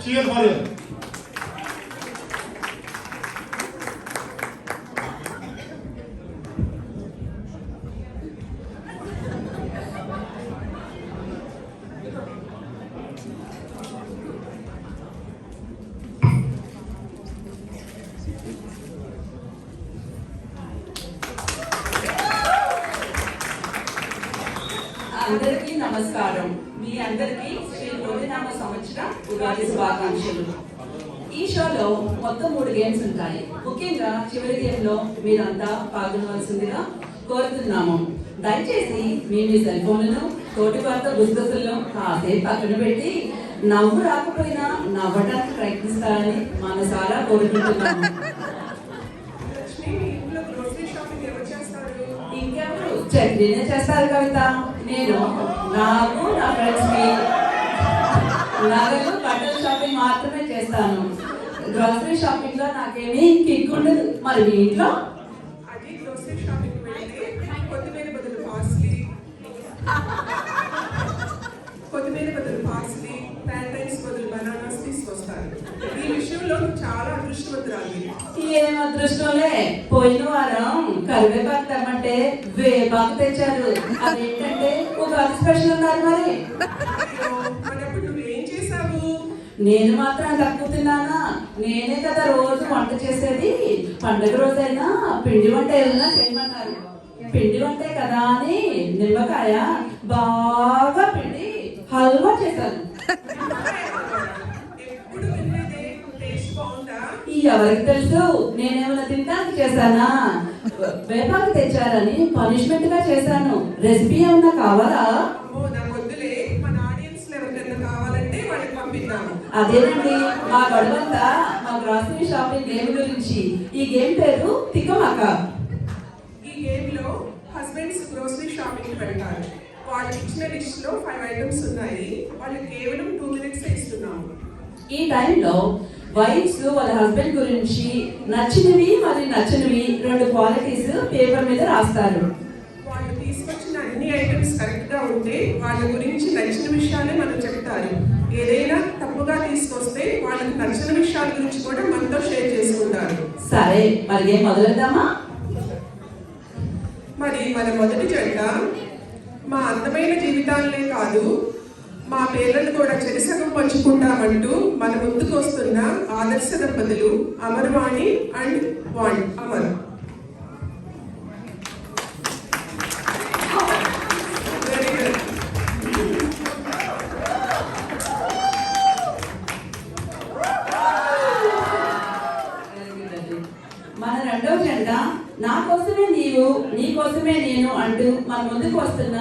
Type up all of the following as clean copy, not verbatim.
Cheers for you. అందరికీ నమస్కారం. మీ అందరికీ శ్రీ గోవినామ సంవత్సరం ఉగాది శుభాకాంక్షలు. ఈ షోలో మొత్తం 3 గేమ్స్ ఉంటాయి. ముఖ్యంగా చివరి గేమ్ లో మీరంతా పాల్గొనవలసిందిగా కోరుతున్నాము. దయచేసి మీ సెల్ ఫోన్లను తోటి వారితో గుర్తులను కాసేపు పక్కన పెట్టి నవ్వు రాకపోయినా నవ్వడానికి ప్రయత్నిస్తారని మనసారా కోరుకుంటున్నాము. ఇంకెవరు చట్నీనే చేస్తారు కవిత. నేను నాకు నా ఫ్రెండ్స్ కి నగలు బట్టల షాపింగ్ మాత్రమే చేస్తాను. గ్రోసరీ షాపింగ్ లో నాకేమీ కిక్ ఉండదు. మరి మీ ఇంట్లో అది గ్రోసరీ షాపింగ్ వెళ్తే కొత్తిమీర బదులు పార్స్లీ ప్యాంటైన్స్ బదులు బనానాస్ తీసుకొస్తారు. ఈ విషయంలో చాలా అదృష్టవంతురాలి. ఏం అదృష్టంలే. పోయిన వారం కరివేపాకు తెమ్మంటే వేపాకు తెచ్చారు. అదేంటంటే ఒక స్పెషల్ ఉన్నారు. మరి నువ్వేం చేసావు? నేను మాత్రం తక్కువ తిన్నానా? నేనే కదా రోజు వంట చేసేది. పండుగ రోజైనా పిండి వంట ఏదైనా చేయమన్నారు. పిండి వంటే కదా అని నిమ్మకాయ బాగా పిండి హల్వా చేశాను. ఎవరికి తెలుసు? నేనేమైనా తినడానికి చేశానా? వేపాకు తెచ్చారని పనిష్మెంట్ గా చేశాను. రెసిపీ ఏమన్నా కావాలా? అదేనండి మా గొడవంతా మా గ్రాసరీ షాపింగ్ గేమ్ గురించి. ఈ గేమ్ పేరు తికమక. ఈ గేమ్ లో హస్బెండ్స్ గ్రోసరీ షాపింగ్ పెడతారు. వాళ్ళు ఇచ్చిన లిస్ట్ లో 5 ఐటమ్స్ ఉన్నాయి. వాళ్ళు కేవలం 2 minutes ఇస్తున్నాము. ఈ టైంలో వైఫ్స్ వాళ్ళ హస్బెండ్ గురించి నచ్చినవి మరియు నచ్చనివి 2 క్వాలిటీస్ పేపర్ మీద రాస్తారు. వాళ్ళు తీసుకొచ్చిన అన్ని ఐటమ్స్ కరెక్ట్ గా ఉంటే వాళ్ళ గురించి నచ్చిన విషయాలే మనం చెప్తారు. ఏదైనా తప్పుగా తీసుకొస్తే వాళ్ళకి నచ్చిన విషయాల గురించి కూడా మనతో షేర్ చేసుకుంటారు. సరే, మరి ఏం మొదలెద్దామా? మరి మన మొదటి జంట మా అందమైన జీవితాలనే కాదు మా పేర్లను కూడా చెరిసగం పంచుకుంటామంటూ మన ముందుకు వస్తున్న ఆదర్శ దంపతులు అమర్వాణి అండ్ అమర్. మన రెండవ జంట నా కోసమే నీవు నీ కోసమే నేను అంటూ మన ముందుకు వస్తున్న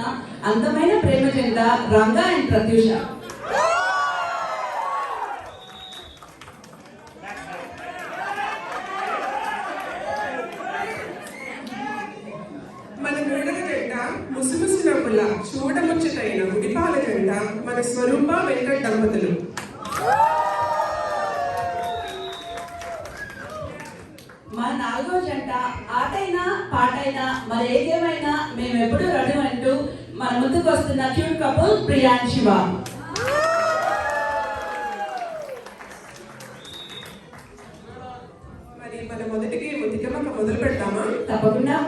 అందమైన ప్రేమ జంట రంగా అండ్ ప్రత్యూష. మన మూడవ జంట ముసిముసి నవ్వుల చూడముచ్చటైన గుడిపాల జంట మన స్వరూప వెంకట దంపతులు. మన నాలుగో జంట ఆటైనా పాటైనా మరి ఏదేమైనా మేమెప్పుడు రెడీ అంటూ మన ముందుకు వస్తున్న cute couple Priya and Shiva. మరి మన మొదటికి తికమక మొదలు పెడతామా? తప్పకుండా.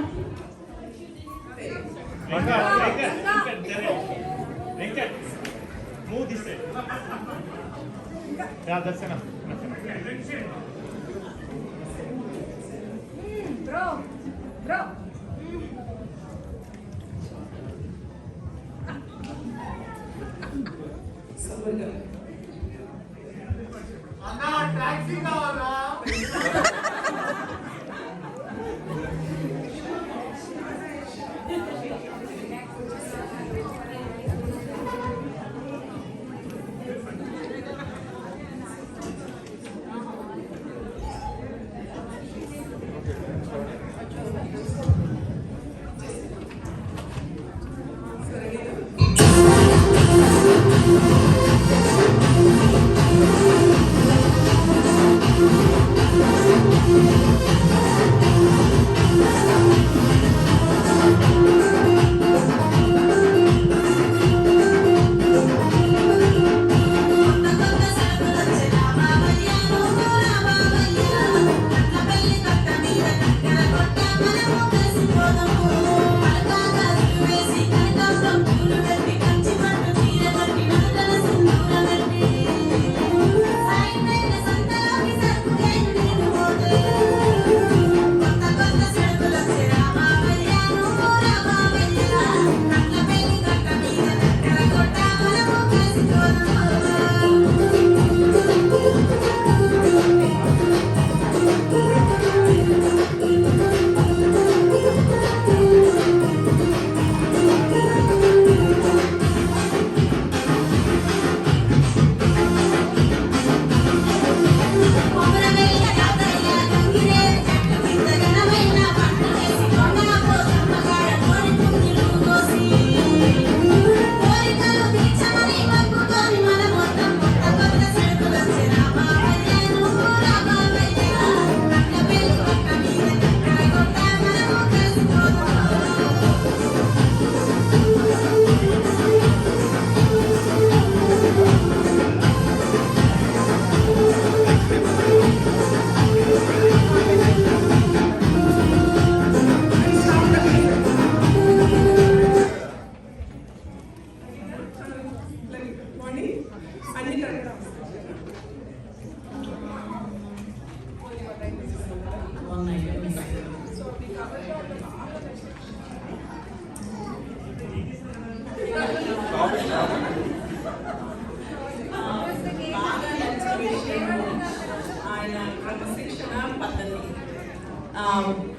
Bro. అన్నా టాక్సీ కావాలా? సరే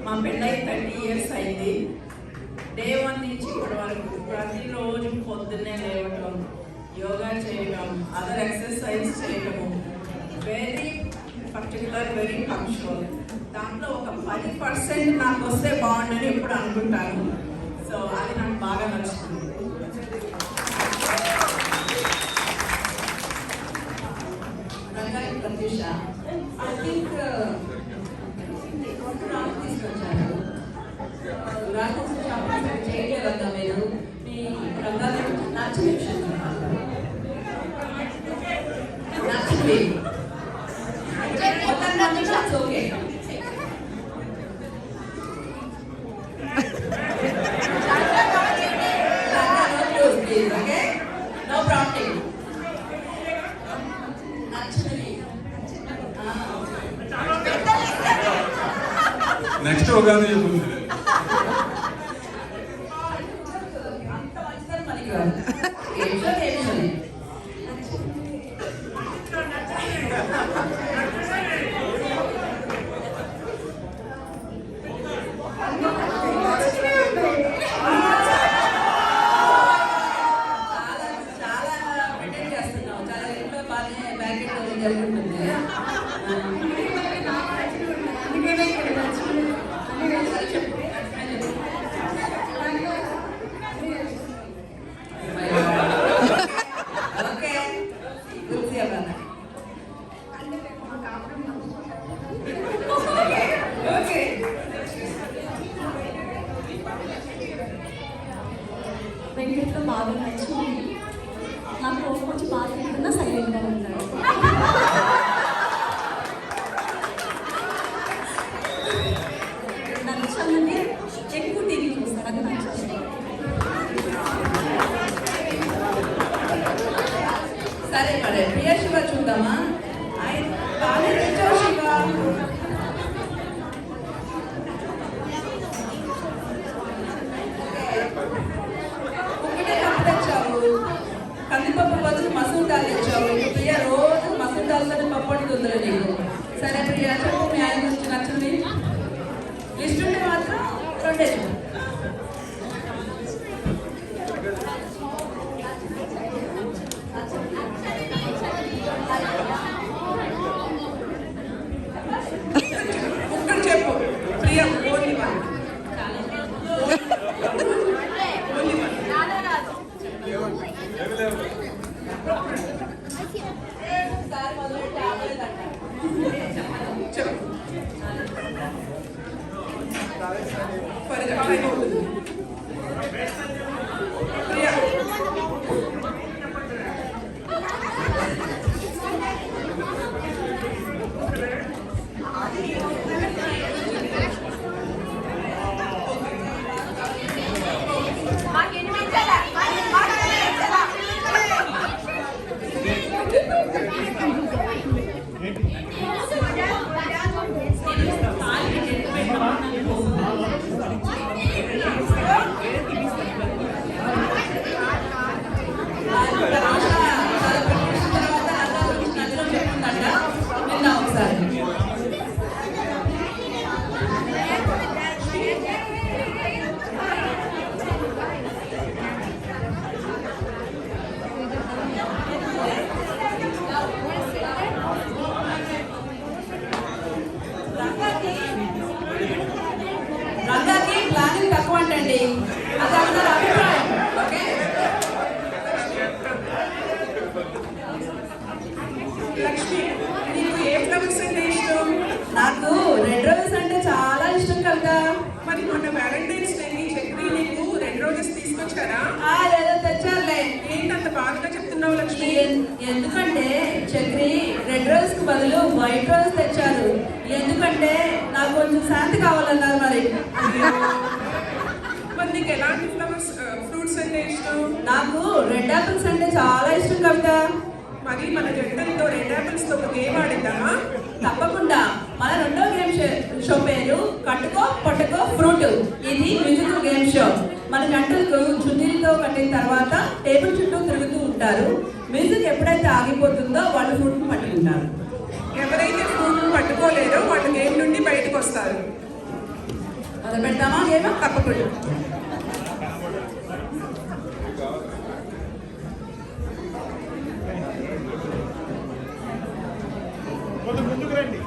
మా పెళ్ళై 30 years అయింది. డే 1 నుంచి ఇప్పటి వరకు ప్రతిరోజు పొద్దున్నే లేవటం, యోగా చేయడం, అదర్ ఎక్సర్సైజ్ చేయడము, వెరీ పర్టికులర్, వెరీ పంక్చువల్. దాంట్లో ఒక 10% నాకు వస్తే బాగుండని ఎప్పుడు అనుకుంటాను. సో అది నాకు బాగా నచ్చుతుంది. ప్రత్యూష, ఐ థింక్ తీసుకొచ్చారు. చేయలేదా మీరు? మీ రంగాలు నచ్చని విషయం నచ్చవి okay. No prompting. Next Ugadi చెప్తుంది. అంత మంచిదని మనకి రాదు. ఏడ్చని వెంకట్లో బాగా నచ్చింది. నాకు కొంచెం బాగా తింటున్నా సైలెంట్గా ఉంటాడు. నచ్చాలంటే ఎక్కువ టీవీ చూస్తారు, అది నచ్చింది. సరే మరి ప్రియ శివ చూద్దామా? బాగా తెచ్చావు శివ. కందిపప్పు బదులు మసూర్ దాల్ తెచ్చావు. ప్రియ రోజు మసూర్ దాల్తోనే పప్పు వండుతుందిలే నీకు. సరే ప్రియ చెప్పు, మీ ఆయన గురించి నచ్చింది. లిస్ట్ ఉంటే మాత్రం 2 చెప్పు. చెప్పు ప్రియ. రంగాకి ప్లానింగ్ తక్కువ అంటండి, అది అందరూ అభిప్రాయం. ఓకే, లక్ష్మి, నీకు ఏ ఫ్లవర్స్ అంటే ఇష్టం? నాకు రెడ్ రోజెస్ అంటే చాలా ఇష్టం కదా. మరి మొన్న వ్యాలంటైన్స్ డేని చక్రి నీకు 2 రోజెస్ తీసుకొచ్చారా? ఏదో తెచ్చారులే. ఏంటంత బాధగా చెప్తున్నావు లక్ష్మి? ఎందుకంటే చక్రి రెడ్ రోజ్ కు బదులు వైట్ రోజ్ తెచ్చారు. ఎందుకంటే నాకు కొంచెం శాంతి కావాలన్నారు. మరి మరి నీకు ఎలాంటి ఫ్లవర్స్ ఫ్రూట్స్ అంటే ఇష్టం? నాకు రెడ్ ఆపిల్స్ అంటే చాలా ఇష్టం కవిత. మరి మన జంటలతో రెడ్ ఆపిల్స్ తో ఒక గేమ్ ఆడిద్దామా? తప్పకుండా. మన రెండో గేమ్ షో పేరు కట్టుకో పట్టుకో ఫ్రూట్. ఇది మ్యూజికల్ గేమ్ షో. మన జంటలకు చున్నీలతో కట్టిన తర్వాత టేబుల్ చుట్టూ తిరుగుతూ ఉంటారు. మ్యూజిక్ ఎప్పుడైతే ఆగిపోతుందో వాళ్ళు ఫ్రూట్ పట్టుకుంటారు. ఎవరైతే ఫ్రూట్ పట్టుకోలేదో వాళ్ళు గేమ్ నుండి బయటకు వస్తారు. మొదలు పెడతామా ఏమో తప్పకుండా. ముందుకు రండి.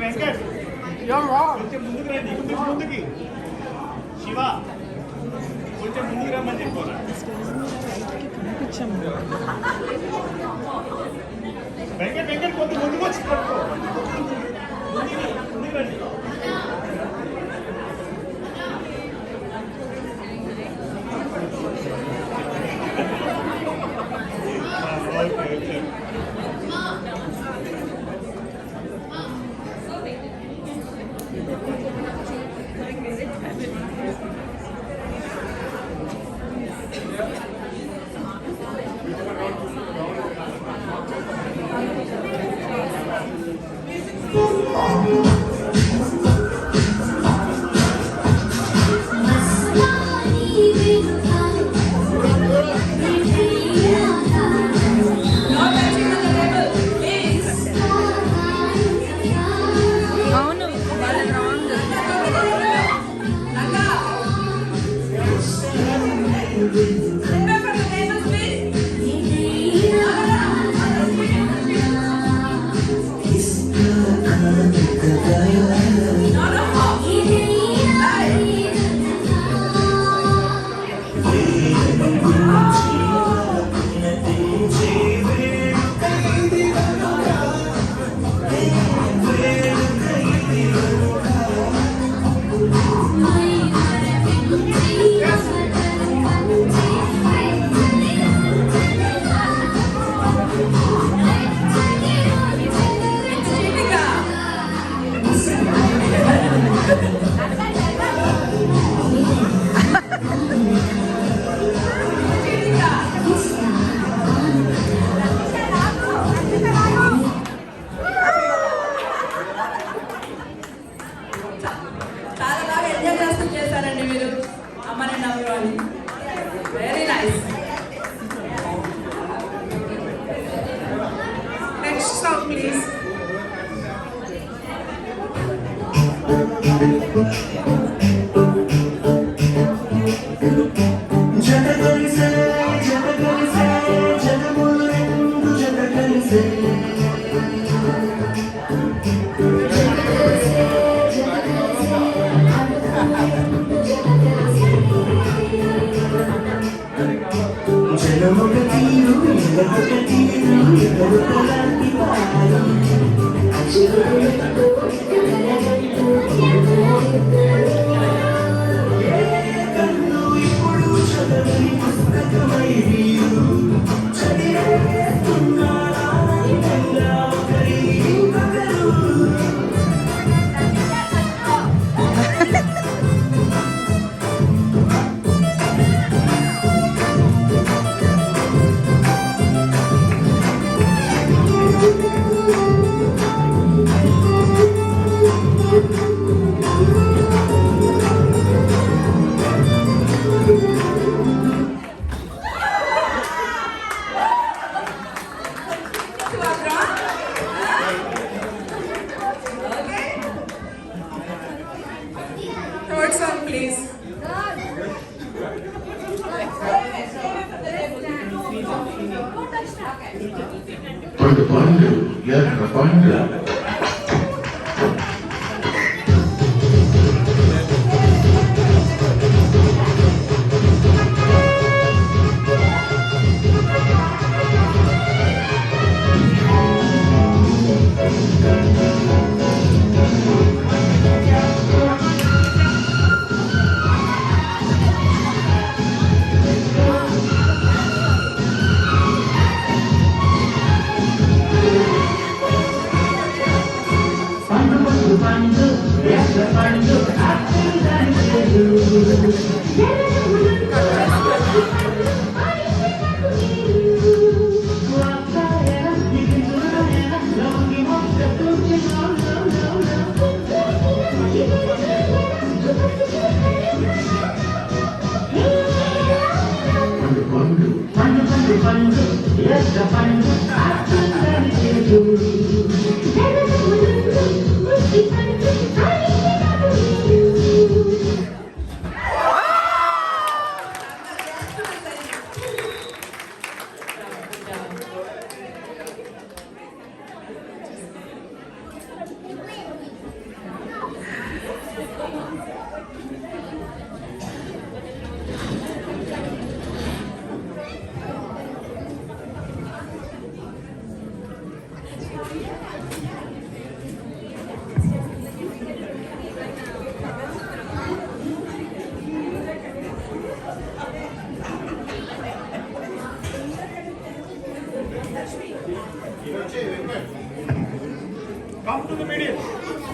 వెంకట్ కొంచెం ముందుకు రండి. ముందుకి శివ కొంచెం ముందుకు రమ్మని చెప్పారా. వెంకట్ కొంచెం ముందుకు వచ్చి పట్టుకో. ముందుకు రండి. Very nice. Next song, please. Third song, please. Pandu, yes, Pandu. Pandu, yes, the Pandu. Come to the middle.